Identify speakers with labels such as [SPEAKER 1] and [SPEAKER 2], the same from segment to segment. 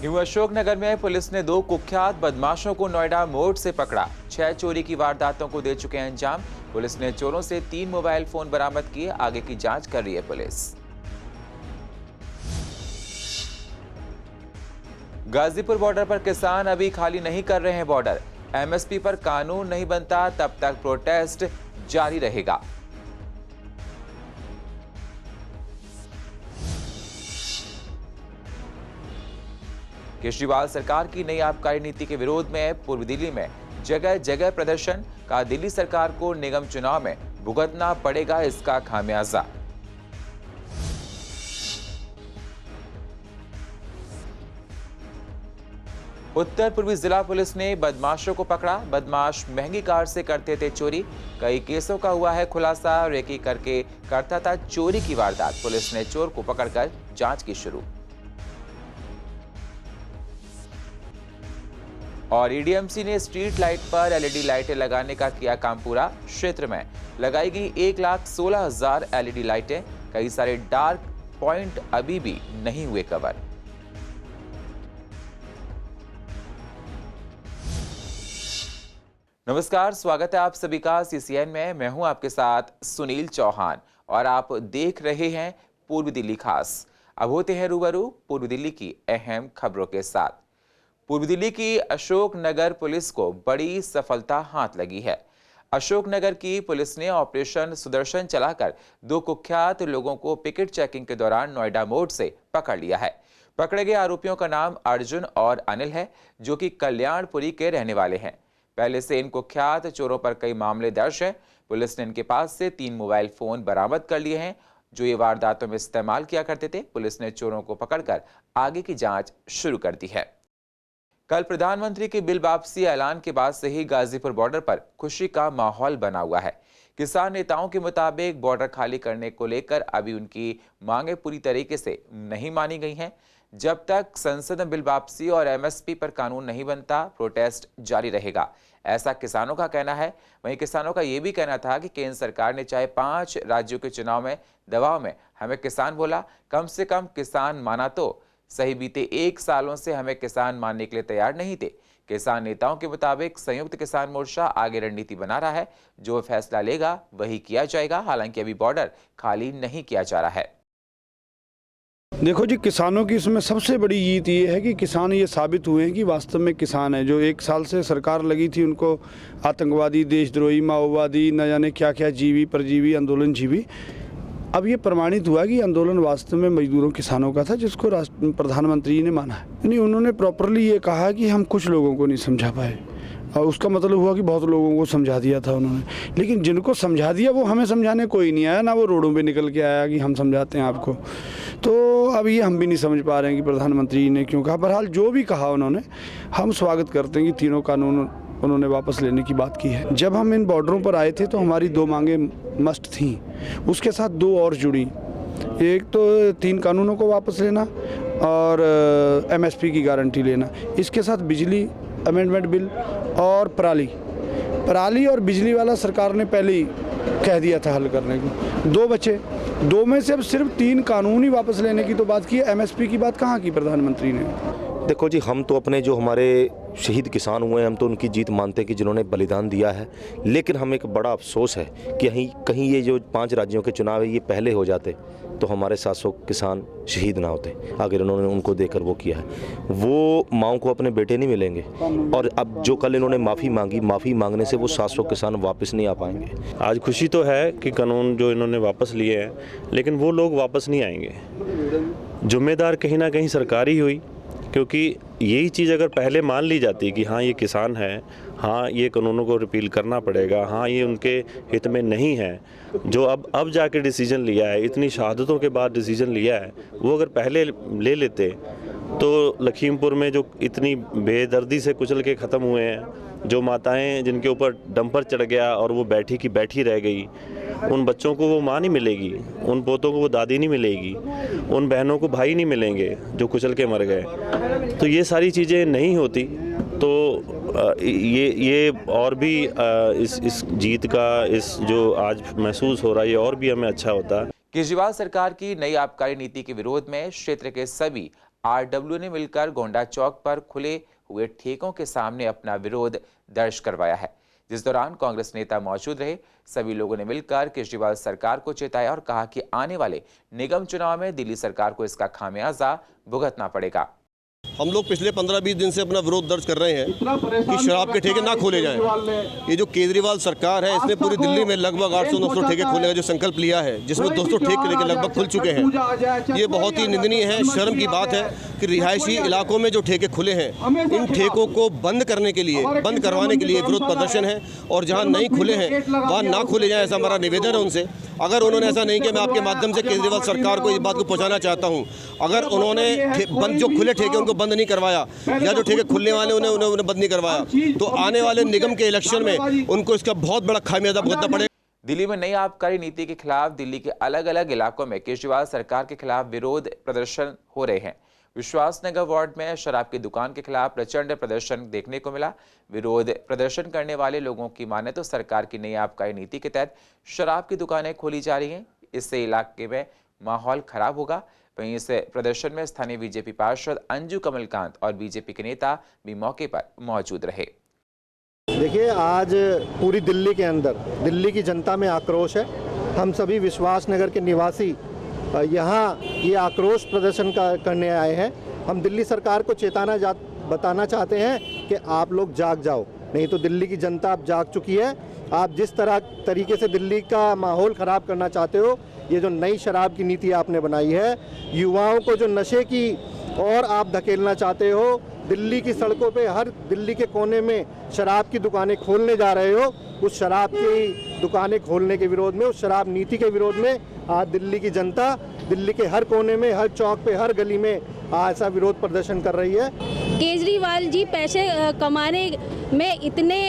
[SPEAKER 1] New Ashoknagar में police ने 2 कुख्यात बदमाशों को नोएडा मोड़ से पकड़ा। 6 चोरी की वारदातों को दे चुके हैं अंजाम। पुलिस ने चोरों से 3 मोबाइल फोन बरामद किए। आगे की जांच कर रही है पुलिस। गाजीपुर बॉर्डर पर किसान अभी खाली नहीं कर रहे हैं बॉर्डर। एमएसपी पर कानून नहीं बनता तब तक प्रोटेस्ट जारी रहेगा। केजरीवाल सरकार की नई आबकारी नीति के विरोध में पूर्व दिल्ली में जगह जगह प्रदर्शन का। दिल्ली सरकार को निगम चुनाव में भुगतना पड़ेगा इसका खामियाजा। उत्तर पूर्वी जिला पुलिस ने बदमाशों को पकड़ा। बदमाश महंगी कार से करते थे चोरी। कई केसों का हुआ है खुलासा। रेकी करके करता था चोरी की वारदात। पुलिस ने चोर को पकड़कर जांच की शुरू। और ईडीएमसी ने स्ट्रीट लाइट पर एलईडी लाइटें लगाने का किया काम पूरा। क्षेत्र में लगाई गई 1,16,000 एलईडी लाइटें। कई सारे डार्क पॉइंट अभी भी नहीं हुए कवर। नमस्कार, स्वागत है आप सभी का सीसीएन में। मैं हूं आपके साथ सुनील चौहान और आप देख रहे हैं पूर्व दिल्ली खास। अब होते हैं रूबरू पूर्व दिल्ली की अहम खबरों के साथ। पूर्व दिल्ली की अशोकनगर पुलिस को बड़ी सफलता हाथ लगी है। अशोकनगर की पुलिस ने ऑपरेशन सुदर्शन चलाकर 2 कुख्यात लोगों को पिकेट चेकिंग के दौरान नोएडा मोड़ से पकड़ लिया है। पकड़े गए आरोपियों का नाम अर्जुन और अनिल है, जो कि कल्याणपुरी के रहने वाले हैं। पहले से इन कुख्यात चोरों पर कई मामले दर्ज हैं। पुलिस ने इनके पास से 3 मोबाइल फोन बरामद कर लिए हैं, जो ये वारदातों में इस्तेमाल किया करते थे। पुलिस ने चोरों को पकड़कर आगे की जांच शुरू कर दी है। कल प्रधानमंत्री की बिल वापसी ऐलान के बाद से ही गाजीपुर बॉर्डर पर खुशी का माहौल बना हुआ है। किसान नेताओं के मुताबिक बॉर्डर खाली करने को लेकर अभी उनकी मांगें पूरी तरीके से नहीं मानी गई हैं। जब तक संसद में बिल वापसी और एमएसपी पर कानून नहीं बनता, प्रोटेस्ट जारी रहेगा, ऐसा किसानों का कहना है। वहीं किसानों का यह भी कहना था कि केंद्र सरकार ने चाहे 5 राज्यों के चुनाव में दबाव में हमें किसान बोला, कम से कम किसान माना तो सही। बीते 1 सालों से हमें किसान मानने के लिए तैयार नहीं थे। किसान नेताओं के मुताबिक संयुक्त किसान मोर्चा आगे रणनीति बना रहा है। जो फैसला लेगा वही किया जाएगा। हालांकि अभी बॉर्डर खाली नहीं किया जा रहा है।
[SPEAKER 2] देखो जी, किसानों की इसमें सबसे बड़ी जीत ये है कि किसान ये साबित हुए हैं कि वास्तव में किसान है। जो 1 साल से सरकार लगी थी उनको आतंकवादी, देशद्रोही, माओवादी, न जाने क्या क्या जीवी परजीवी आंदोलन जीवी, अब ये प्रमाणित हुआ कि आंदोलन वास्तव में मजदूरों किसानों का था, जिसको प्रधानमंत्री ने माना है। यानी उन्होंने प्रॉपरली ये कहा कि हम कुछ लोगों को नहीं समझा पाए, और उसका मतलब हुआ कि बहुत लोगों को समझा दिया था उन्होंने। लेकिन जिनको समझा दिया वो हमें समझाने कोई नहीं आया, ना वो रोडों पे निकल के आया कि हम समझाते हैं आपको। तो अब ये हम भी नहीं समझ पा रहे हैं कि प्रधानमंत्री ने क्यों कहा। बहरहाल जो भी कहा उन्होंने, हम स्वागत करते हैं कि 3 कानून उन्होंने वापस लेने की बात की है। जब हम इन बॉर्डरों पर आए थे तो हमारी 2 मांगें मस्ट थीं, उसके साथ 2 और जुड़ी। एक तो 3 कानूनों को वापस लेना और एमएसपी की गारंटी लेना। इसके साथ बिजली अमेंडमेंट बिल और पराली और बिजली वाला सरकार ने पहले ही कह दिया था हल करने को। 2 बचे, 2 में से अब सिर्फ 3 कानून ही वापस लेने की तो बात की है। एमएसपी की बात कहाँ की प्रधानमंत्री ने?
[SPEAKER 3] देखो जी, हम तो अपने जो हमारे शहीद किसान हुए हैं, हम तो उनकी जीत मानते हैं कि जिन्होंने बलिदान दिया है। लेकिन हमें एक बड़ा अफसोस है कि कहीं ये जो 5 राज्यों के चुनाव है ये पहले हो जाते तो हमारे 700 किसान शहीद ना होते। अगर उन्होंने उनको देकर वो किया है, वो माओ को अपने बेटे नहीं मिलेंगे। और अब जो कल इन्होंने माफ़ी मांगी, माफ़ी मांगने से वो 700 किसान वापस नहीं आ पाएंगे।
[SPEAKER 4] आज खुशी तो है कि कानून जो इन्होंने वापस लिए हैं, लेकिन वो लोग वापस नहीं आएंगे। जिम्मेदार कहीं ना कहीं सरकार ही हुई, क्योंकि यही चीज़ अगर पहले मान ली जाती कि हाँ ये किसान है, हाँ ये कानूनों को रिपील करना पड़ेगा, हाँ ये उनके हित में नहीं है, जो अब जाके डिसीजन लिया है, इतनी शहादतों के बाद डिसीजन लिया है, वो अगर पहले ले लेते तो लखीमपुर में जो इतनी बेदर्दी से कुचल के ख़त्म हुए हैं, जो माताएं जिनके ऊपर डंपर चढ़ गया और वो बैठी की बैठी रह गई, उन बच्चों को वो माँ नहीं मिलेगी, उन पोतों को वो दादी नहीं मिलेगी, उन बहनों को भाई नहीं मिलेंगे जो कुचल के मर गए। तो ये सारी चीज़ें नहीं होती तो ये और भी इस जीत का, इस जो आज महसूस हो रहा है, ये और भी हमें अच्छा होता है।
[SPEAKER 1] केजरीवाल सरकार की नई आबकारी नीति के विरोध में क्षेत्र के सभी आरडब्ल्यू ने मिलकर गोंडा चौक पर खुले हुए ठेकों के सामने अपना विरोध दर्ज करवाया है, जिस दौरान कांग्रेस नेता मौजूद रहे। सभी लोगों ने मिलकर केजरीवाल सरकार को चेताया और कहा कि आने वाले निगम चुनाव में दिल्ली सरकार को इसका खामियाजा भुगतना पड़ेगा।
[SPEAKER 5] हम लोग पिछले 15-20 दिन से अपना विरोध दर्ज कर रहे हैं कि शराब के ठेके ना खोले जाएं। ये जो केजरीवाल सरकार है, इसने पूरी दिल्ली में लगभग 800-900 ठेके खोलने का जो संकल्प लिया है, जिसमें 200 ठेके लेके लगभग खुल चुके हैं। ये बहुत ही निंदनीय है, शर्म की बात है कि रिहायशी इलाकों में जो ठेके खुले हैं, इन ठेकों को बंद करने के लिए, बंद करवाने के लिए विरोध प्रदर्शन है। और जहाँ नहीं खुले हैं वहाँ ना खोले जाए, ऐसा हमारा निवेदन है उनसे। अगर उन्होंने ऐसा नहीं किया, मैं आपके माध्यम से केजरीवाल सरकार को इस बात को पहुँचाना चाहता हूँ, अगर उन्होंने बंद जो खुले ठेके उनको बंद नहीं करवाया या जो ठेके खुलने वाले उन्हें बंद नहीं करवाया, तो आने वाले निगम के इलेक्शन में उनको इसका बहुत बड़ा खामियाजा भुगतना पड़ेगा।
[SPEAKER 1] दिल्ली में नई आबकारी नीति के खिलाफ दिल्ली के अलग अलग इलाकों में केजरीवाल सरकार के खिलाफ विरोध प्रदर्शन हो रहे हैं। विश्वास नगर वार्ड में शराब की दुकान के खिलाफ प्रचंड प्रदर्शन देखने को मिला। विरोध प्रदर्शन करने वाले लोगों की माने तो सरकार की नई आबकारी नीति के तहत शराब की दुकानें खोली जा रही हैं, इससे इलाके में माहौल खराब होगा। वहीं इस प्रदर्शन में स्थानीय बीजेपी पार्षद अंजू कमलकांत और बीजेपी के नेता भी मौके पर मौजूद रहे।
[SPEAKER 6] देखिए, आज पूरी दिल्ली के अंदर दिल्ली की जनता में आक्रोश है। हम सभी विश्वास नगर के निवासी यहाँ ये आक्रोश प्रदर्शन करने आए हैं। हम दिल्ली सरकार को बताना चाहते हैं कि आप लोग जाग जाओ, नहीं तो दिल्ली की जनता अब जाग चुकी है। आप जिस तरीके से दिल्ली का माहौल ख़राब करना चाहते हो, ये जो नई शराब की नीति आपने बनाई है, युवाओं को जो नशे की और आप धकेलना चाहते हो, दिल्ली की सड़कों पे हर दिल्ली के कोने में शराब की दुकानें खोलने जा रहे हो, उस शराब की दुकानें खोलने के विरोध में, उस शराब नीति के विरोध में आज दिल्ली की जनता दिल्ली के हर कोने में, हर चौक पे, हर गली में ऐसा विरोध प्रदर्शन कर रही है।
[SPEAKER 7] केजरीवाल जी पैसे कमाने में इतने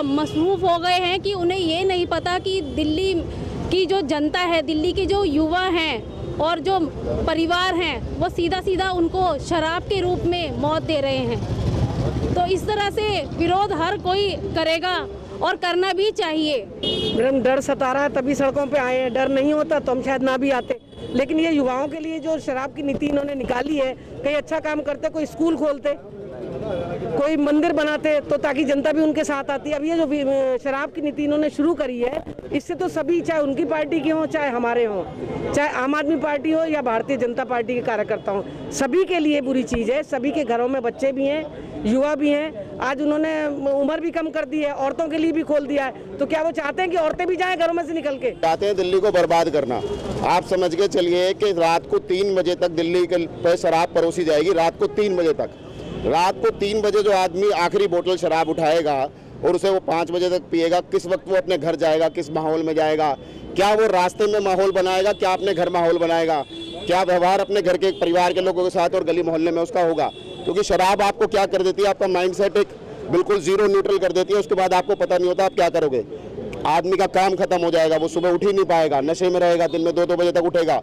[SPEAKER 7] मसरूफ़ हो गए हैं कि उन्हें ये नहीं पता कि दिल्ली की जो जनता है, दिल्ली के जो युवा हैं और जो परिवार हैं, वो सीधा सीधा उनको शराब के रूप में मौत दे रहे हैं। तो इस तरह से विरोध हर कोई करेगा और करना भी चाहिए।
[SPEAKER 8] मैडम, डर सता रहा है तभी सड़कों पे आए हैं। डर नहीं होता तो हम शायद ना भी आते। लेकिन ये युवाओं के लिए जो शराब की नीति इन्होंने निकाली है, कहीं अच्छा काम करते, कोई स्कूल खोलते, कोई मंदिर बनाते, तो ताकि जनता भी उनके साथ आती। अब ये जो शराब की नीति इन्होंने शुरू करी है, इससे तो सभी, चाहे उनकी पार्टी के हों, चाहे हमारे हों, चाहे आम आदमी पार्टी हो या भारतीय जनता पार्टी के कार्यकर्ता हों, सभी के लिए बुरी चीज़ है। सभी के घरों में बच्चे भी हैं, युवा भी हैं। आज उन्होंने उम्र भी कम कर दी है, औरतों के लिए भी खोल दिया है। तो क्या वो चाहते हैं कि औरतें भी जाएं घरों में से निकल के?
[SPEAKER 9] चाहते हैं दिल्ली को बर्बाद करना। आप समझ के चलिए कि रात को 3 बजे तक दिल्ली पे शराब परोसी जाएगी। रात को 3 बजे तक, रात को 3 बजे जो आदमी आखिरी बोतल शराब उठाएगा और उसे वो 5 बजे तक पिएगा, किस वक्त वो अपने घर जाएगा, किस माहौल में जाएगा? क्या वो रास्ते में माहौल बनाएगा? क्या अपने घर माहौल बनाएगा? क्या व्यवहार अपने घर के परिवार के लोगों के साथ और गली मोहल्ले में उसका होगा? क्योंकि शराब आपको क्या कर देती है, आपका माइंडसेट एक बिल्कुल जीरो न्यूट्रल कर देती है। उसके बाद आपको पता नहीं होता आप क्या करोगे। आदमी का काम खत्म हो जाएगा, वो सुबह उठ ही नहीं पाएगा, नशे में रहेगा, दिन में 2-2 बजे तक उठेगा।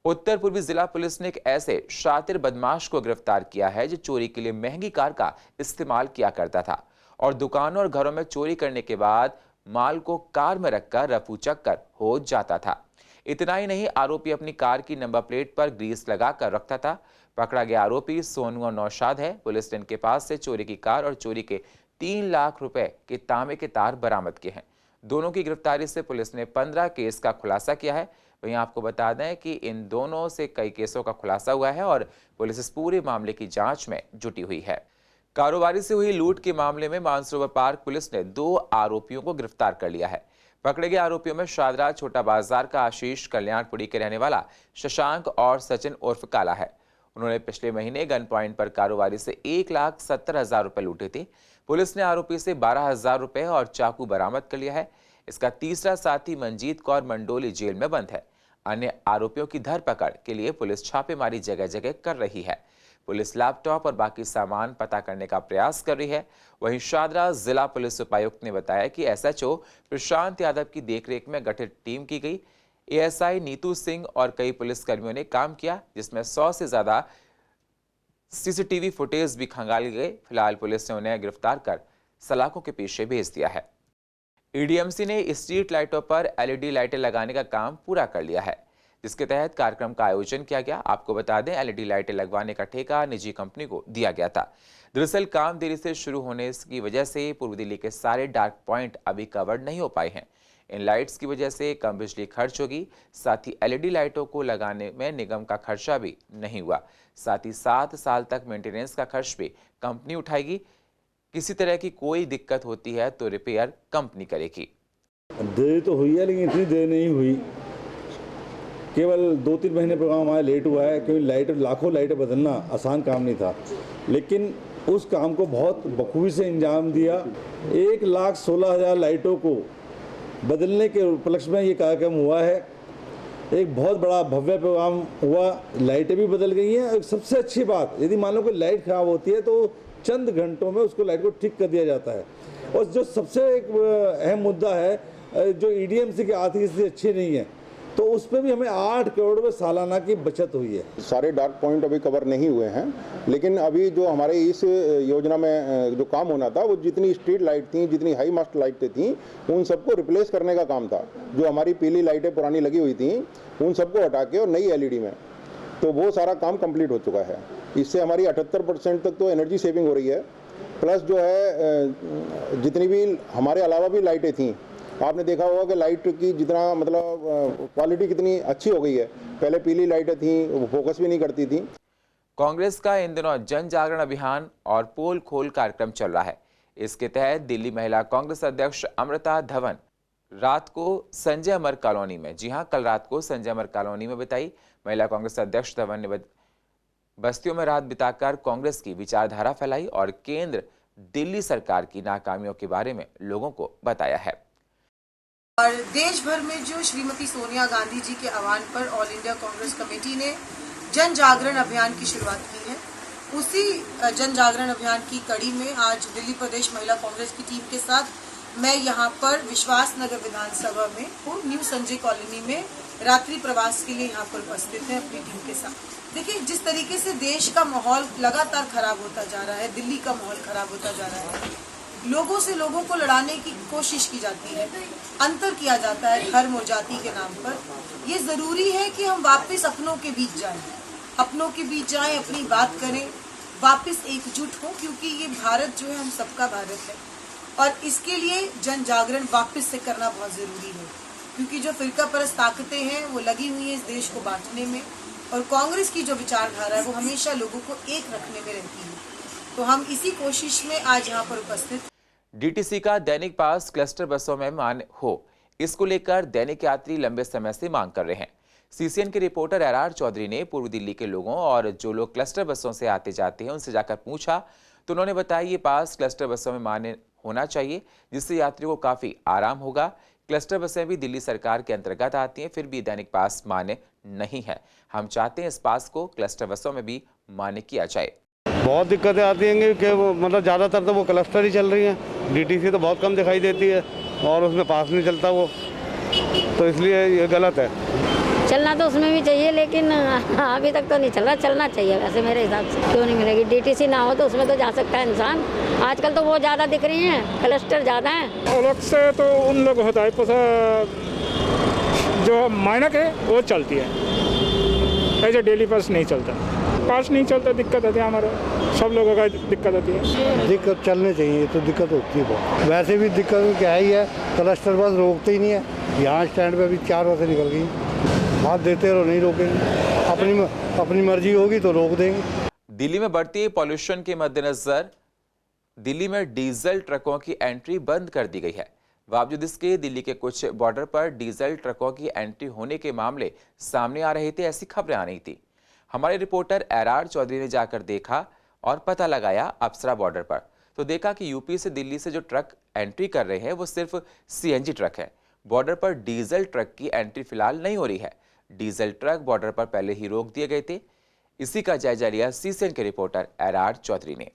[SPEAKER 1] उत्तर पूर्वी जिला पुलिस ने एक ऐसे शातिर बदमाश को गिरफ्तार किया है जो चोरी के लिए महंगी कार का इस्तेमाल किया करता था और दुकानों और घरों में चोरी करने के बाद माल को कार में रखकर रफू चक्कर हो जाता था। इतना ही नहीं, आरोपी अपनी कार की नंबर प्लेट पर ग्रीस लगाकर रखता था। पकड़ा गया आरोपी सोनू और नौशाद है। पुलिस ने इनके पास से चोरी की कार और चोरी के 3 लाख रुपए के तांबे के तार बरामद किए हैं। दोनों की गिरफ्तारी से पुलिस ने 15 केस का खुलासा किया है। वहीं आपको बता दें कि इन दोनों से कई केसों का खुलासा हुआ है और पुलिस इस पूरे मामले की जांच में जुटी हुई है। कारोबारी से हुई लूट के मामले में मानसरोवर पार्क पुलिस ने 2 आरोपियों को गिरफ्तार कर लिया है। पकड़े गए आरोपियों में शादरा छोटा बाजार का आशीष कल्याणपुरी के रहने वाला शशांक और सचिन उर्फ काला है। उन्होंने पिछले महीने गन पॉइंट पर कारोबारी से 1,70,000 रुपए लूटे थे। पुलिस ने आरोपी से 12,000 रुपए और चाकू बरामद कर लिया है। इसका तीसरा साथी मंजीत कौर मंडोली जेल में बंद है। अन्य आरोपियों की धरपकड़ के लिए पुलिस छापेमारी जगह जगह कर रही है। पुलिस लैपटॉप और बाकी सामान पता करने का प्रयास कर रही है। वहीं शादरा जिला पुलिस उपायुक्त ने बताया कि एसएचओ प्रशांत यादव की देखरेख में गठित टीम की गई। एएसआई नीतू सिंह और कई पुलिसकर्मियों ने काम किया, जिसमें 100 से ज्यादा सीसीटीवी फुटेज भी खंगाले गए। फिलहाल पुलिस ने उन्हें गिरफ्तार कर सलाखों के पीछे भेज दिया है। ईडीएमसी ने स्ट्रीट लाइटों पर एलईडी लाइटें लगाने का काम पूरा कर लिया है, जिसके तहत कार्यक्रम का आयोजन किया गया। आपको बता दें, एलईडी लाइटें लगवाने का ठेका निजी कंपनी को दिया गया था। दरअसल काम देरी से शुरू होने की वजह से पूर्व दिल्ली के सारे डार्क पॉइंट अभी कवर नहीं हो पाए हैं। इन लाइट्स की वजह से कम बिजली खर्च होगी। साथ ही एलईडी लाइटों को लगाने में निगम का खर्चा भी नहीं हुआ। साथ ही 7 साल तक मेंटेनेंस का खर्च भी कंपनी उठाएगी। किसी तरह की कोई दिक्कत होती है तो रिपेयर कंपनी करेगी।
[SPEAKER 10] देरी तो हुई है, लेकिन इतनी देर नहीं हुई। केवल 2-3 महीने प्रोग्राम हमारा लेट हुआ है, क्योंकि लाखों लाइटें बदलना आसान काम नहीं था, लेकिन उस काम को बहुत बखूबी से अंजाम दिया। 1,16,000 लाइटों को बदलने के उपलक्ष्य में ये कार्यक्रम हुआ है। एक बहुत बड़ा भव्य प्रोग्राम हुआ, लाइटें भी बदल गई हैं। सबसे अच्छी बात, यदि मान लो कोई लाइट खराब होती है तो चंद घंटों में उसको लाइट को ठीक कर दिया जाता है। और जो सबसे एक अहम मुद्दा है, जो ईडीएमसी की आर्थिक स्थिति अच्छी नहीं है, तो उस पर भी हमें 8 करोड़ रुपये सालाना की बचत हुई है।
[SPEAKER 9] सारे डार्क पॉइंट अभी कवर नहीं हुए हैं, लेकिन अभी जो हमारे इस योजना में जो काम होना था, वो जितनी स्ट्रीट लाइट थी, जितनी हाई मास्ट लाइटें थी, उन सबको रिप्लेस करने का काम था। जो हमारी पीली लाइटें पुरानी लगी हुई थी, उन सबको हटा के और नई एलईडी में, तो वो सारा काम कंप्लीट हो चुका है। इससे हमारी 78% तक तो एनर्जी सेविंग हो रही है। प्लस जो है जितनी भी हमारे अलावा भी लाइटें थी, आपने देखा होगा कि लाइट की जितना मतलब क्वालिटी कितनी अच्छी हो गई है। पहले पीली लाइटें थी, वो फोकस भी नहीं करती थी।
[SPEAKER 1] कांग्रेस का इन दिनों जन जागरण अभियान और पोल खोल कार्यक्रम चल रहा है। इसके तहत दिल्ली महिला कांग्रेस अध्यक्ष अमृता धवन रात को संजय अमर कॉलोनी में, जी हां, कल रात को संजय अमर कॉलोनी में बिताई। महिला कांग्रेस अध्यक्ष धवन ने बस्तियों में रात बिताकर कांग्रेस की विचारधारा फैलाई और केंद्र दिल्ली सरकार की नाकामियों के बारे में लोगों को बताया है।
[SPEAKER 11] और देश भर में जो श्रीमती सोनिया गांधी जी के आह्वान पर ऑल इंडिया कांग्रेस कमेटी ने जन जागरण अभियान की शुरुआत की है, उसी जन जागरण अभियान की कड़ी में आज दिल्ली प्रदेश महिला कांग्रेस की टीम के साथ मैं यहाँ पर विश्वास नगर विधानसभा में न्यू संजय कॉलोनी में रात्रि प्रवास के लिए यहाँ पर उपस्थित है अपनी टीम के साथ। देखिए, जिस तरीके से देश का माहौल लगातार खराब होता जा रहा है, दिल्ली का माहौल खराब होता जा रहा है, लोगों से लोगों को लड़ाने की कोशिश की जाती है, अंतर किया जाता है धर्म और जाति के नाम पर। ये जरूरी है कि हम वापस अपनों के बीच जाएं, अपनी बात करें, वापस एकजुट हो, क्योंकि ये भारत जो है हम सबका भारत है और इसके लिए जन जागरण वापस से करना बहुत जरूरी है, क्योंकि जो फिरका परस्त ताकतें हैं वो लगी हुई है इस देश को बांटने में, और कांग्रेस की जो विचारधारा है वो हमेशा लोगों को एक रखने में रहती है। तो हम इसी कोशिश में आज यहाँ पर उपस्थित।
[SPEAKER 1] डीटीसी का दैनिक पास क्लस्टर बसों में मान्य हो, इसको लेकर दैनिक यात्री लंबे समय से मांग कर रहे हैं। सीसीएन के रिपोर्टर एरआर चौधरी ने पूर्व दिल्ली के लोगों और जो लोग क्लस्टर बसों से आते जाते हैं उनसे जाकर पूछा, तो उन्होंने बताया ये पास क्लस्टर बसों में मान्य होना चाहिए, जिससे यात्रियों को काफी आराम होगा। क्लस्टर बसें भी दिल्ली सरकार के अंतर्गत आती हैं, फिर भी दैनिक पास मान्य नहीं है। हम चाहते हैं इस पास को क्लस्टर बसों में भी मान्य किया जाए।
[SPEAKER 2] बहुत दिक्कतें आती हैं कि वो मतलब ज़्यादातर तो वो क्लस्टर ही चल रही हैं, डीटीसी तो बहुत कम दिखाई देती है और उसमें पास नहीं चलता वो, तो इसलिए ये गलत है।
[SPEAKER 12] चलना तो उसमें भी चाहिए, लेकिन अभी तक तो नहीं चल रहा। चलना चाहिए वैसे मेरे हिसाब से। क्यों नहीं मिलेगी? डीटीसी ना हो तो उसमें तो जा सकता है इंसान। आजकल तो वो ज़्यादा दिख रही हैं, क्लस्टर ज़्यादा हैं।
[SPEAKER 13] अलग से तो उन लोग होता है जो मानक है वो चलती है, ऐसे डेली पास नहीं चलता। पास नहीं चलता, दिक्कत होती है, हमारे सब लोगों का दिक्कत होती है।
[SPEAKER 6] दिक्कत चलने चाहिए तो दिक्कत होती है बहुत। वैसे भी दिक्कत क्या ही है, क्लस्टर बस रोकते ही नहीं है। यहाँ स्टैंड पे भी 4 बसें निकल गई, हाथ देते रहो, नहीं रोकेंगे। अपनी मर्जी होगी तो रोक देंगे।
[SPEAKER 1] दिल्ली में बढ़ती पॉल्यूशन के मद्देनजर दिल्ली में डीजल ट्रकों की एंट्री बंद कर दी गई है। बावजूद इसके दिल्ली के कुछ बॉर्डर पर डीजल ट्रकों की एंट्री होने के मामले सामने आ रहे थे, ऐसी खबरें आ रही थी। हमारे रिपोर्टर एरआर चौधरी ने जाकर देखा और पता लगाया अप्सरा बॉर्डर पर, तो देखा कि यूपी से दिल्ली से जो ट्रक एंट्री कर रहे हैं वो सिर्फ सीएनजी ट्रक है। बॉर्डर पर डीजल ट्रक की एंट्री फिलहाल नहीं हो रही है। डीजल ट्रक बॉर्डर पर पहले ही रोक दिए गए थे। इसी का जायजा लिया सीसीएन के रिपोर्टर एरआर चौधरी ने।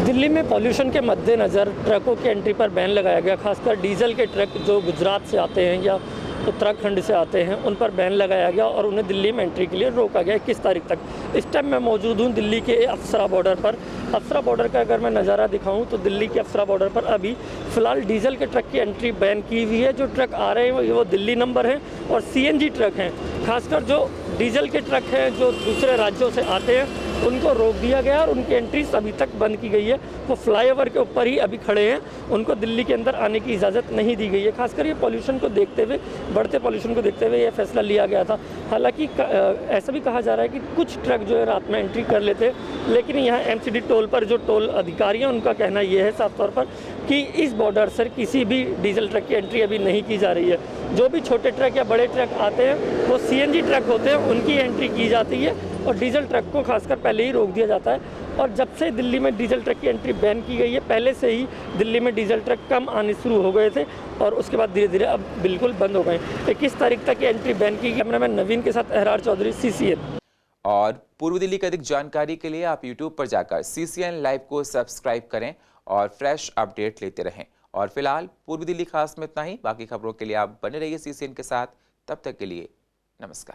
[SPEAKER 14] दिल्ली में पॉल्यूशन के मद्देनज़र ट्रकों की एंट्री पर बैन लगाया गया। खासकर डीजल के ट्रक जो गुजरात से आते हैं या उत्तराखंड से आते हैं उन पर बैन लगाया गया और उन्हें दिल्ली में एंट्री के लिए रोका गया 21 तारीख तक। इस टाइम मैं मौजूद हूँ दिल्ली के अफसरा बॉर्डर पर। अफसरा बॉर्डर का अगर मैं नज़ारा दिखाऊं तो दिल्ली के अफसरा बॉर्डर पर अभी फ़िलहाल डीजल के ट्रक की एंट्री बैन की हुई है। जो ट्रक आ रहे हैं वो दिल्ली नंबर हैं और CNG ट्रक हैं। खासकर जो डीजल के ट्रक हैं जो दूसरे राज्यों से आते हैं उनको रोक दिया गया और उनकी एंट्री अभी तक बंद की गई है। वो फ्लाईओवर के ऊपर ही अभी खड़े हैं, उनको दिल्ली के अंदर आने की इजाज़त नहीं दी गई है। खासकर ये पॉल्यूशन को देखते हुए, बढ़ते पॉल्यूशन को देखते हुए ये फैसला लिया गया था। हालांकि ऐसा भी कहा जा रहा है कि कुछ ट्रक जो है रात में एंट्री कर लेते, लेकिन यहाँ MCD टोल पर जो टोल अधिकारी हैं उनका कहना ये है साफ तौर पर कि इस बॉर्डर से किसी भी डीजल ट्रक की एंट्री अभी नहीं की जा रही है। जो भी छोटे ट्रक या बड़े ट्रक आते हैं वो CNG ट्रक होते हैं, उनकी एंट्री की जाती है और डीजल ट्रक को खासकर पहले ही रोक दिया जाता है। और जब से दिल्ली में डीजल ट्रक की एंट्री बैन की गई है, पहले से ही दिल्ली में डीजल ट्रक कम आने शुरू हो गए थे और उसके बाद धीरे धीरे अब बिल्कुल बंद हो गए। 21 तारीख तक की एंट्री बैन की। कैमरामैन नवीन के साथ अहरार चौधरी, CCN।
[SPEAKER 1] और पूर्व दिल्ली की अधिक जानकारी के लिए आप YouTube पर जाकर CCN लाइव को सब्सक्राइब करें और फ्रेश अपडेट लेते रहें। और फिलहाल पूर्व दिल्ली खास में इतना ही। बाकी खबरों के लिए आप बने रहिए CCN के साथ। तब तक के लिए नमस्कार।